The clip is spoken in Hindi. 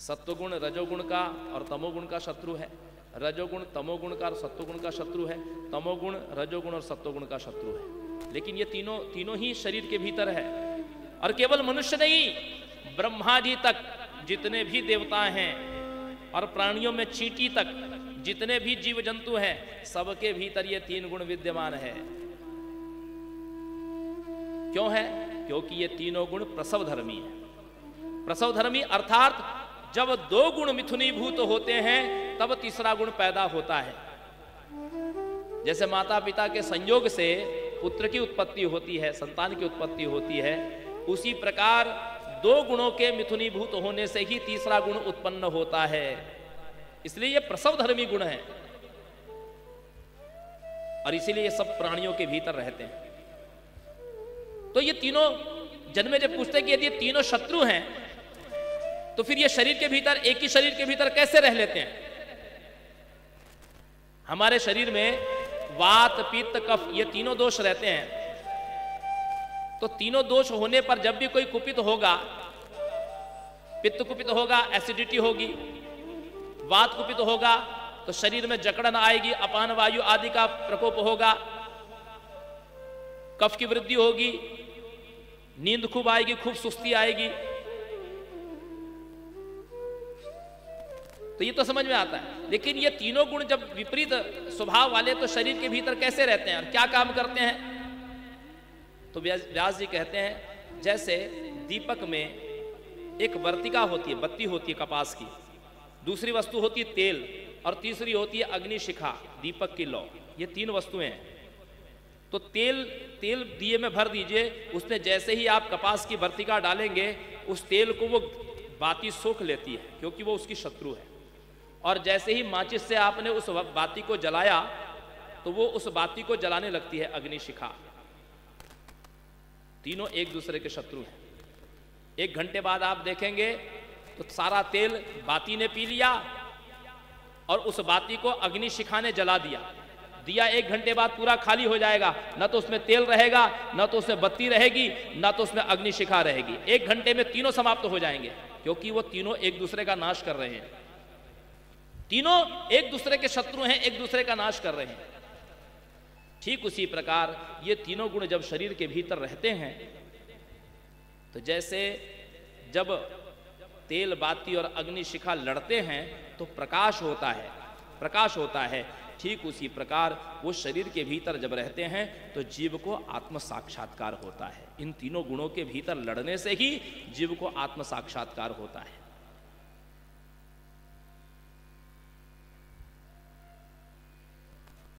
सत्वगुण रजोगुण का और तमोगुण का शत्रु है, रजोगुण तमोगुण का और सत्वगुण का शत्रु है, तमोगुण रजोगुण और सत्वगुण का शत्रु है। लेकिन ये तीनों ही शरीर के भीतर है। और केवल मनुष्य नहीं, ब्रह्मा जी तक जितने भी देवता हैं और प्राणियों में चींटी तक जितने भी जीव जंतु हैं, सबके भीतर ये 3 गुण विद्यमान है। क्यों है? क्योंकि ये तीनों गुण प्रसव धर्मी है। प्रसव धर्मी अर्थात जब 2 गुण मिथुनीभूत होते हैं तब तीसरा गुण पैदा होता है। जैसे माता पिता के संयोग से पुत्र की उत्पत्ति होती है, संतान की उत्पत्ति होती है, उसी प्रकार 2 गुणों के मिथुनीभूत होने से ही तीसरा गुण उत्पन्न होता है। इसलिए ये प्रसव धर्मी गुण है और इसीलिए ये सब प्राणियों के भीतर रहते हैं। तो ये तीनों जन्मे जब पूछते हैं कि यदि ये तीनों शत्रु हैं तो फिर ये शरीर के भीतर, एक ही शरीर के भीतर कैसे रह लेते हैं? हमारे शरीर में वात पित्त कफ ये तीनों दोष रहते हैं। तो तीनों दोष होने पर जब भी कोई कुपित होगा, पित्त कुपित होगा एसिडिटी होगी, वात कुपित होगा तो शरीर में जकड़न आएगी, अपान वायु आदि का प्रकोप होगा, कफ की वृद्धि होगी, नींद खूब आएगी, खूब सुस्ती आएगी। तो ये तो समझ में आता है। लेकिन ये तीनों गुण जब विपरीत स्वभाव वाले तो शरीर के भीतर कैसे रहते हैं और क्या काम करते हैं? तो व्यास जी कहते हैं जैसे दीपक में एक वर्तिका होती है, बत्ती होती है कपास की, दूसरी वस्तु होती है तेल और तीसरी होती है अग्निशिखा, दीपक की लौ। ये 3 वस्तुएं हैं। तो तेल दिए में भर दीजिए, उसने जैसे ही आप कपास की वर्तिका डालेंगे उस तेल को वो बाती सोख लेती है क्योंकि वो उसकी शत्रु है। और जैसे ही माचिस से आपने उस बाती को जलाया तो वो उस बाती को जलाने लगती है अग्निशिखा। तीनों एक दूसरे के शत्रु हैं। 1 घंटे बाद आप देखेंगे तो सारा तेल बाती ने पी लिया और उस बाती को अग्निशिखा ने जला दिया। 1 घंटे बाद पूरा खाली हो जाएगा, न तो उसमें तेल रहेगा, न तो उसमें बत्ती रहेगी, न तो उसमें अग्निशिखा रहेगी। 1 घंटे में तीनों समाप्त हो जाएंगे क्योंकि वो तीनों एक दूसरे का नाश कर रहे हैं। तीनों एक दूसरे के शत्रु हैं, एक दूसरे का नाश कर रहे हैं। ठीक उसी प्रकार ये तीनों गुण जब शरीर के भीतर रहते हैं तो जैसे जब तेल बाती और अग्निशिखा लड़ते हैं तो प्रकाश होता है, ठीक उसी प्रकार वो शरीर के भीतर जब रहते हैं तो जीव को आत्म साक्षात्कार होता है। इन तीनों गुणों के भीतर लड़ने से ही जीव को आत्म साक्षात्कार होता है।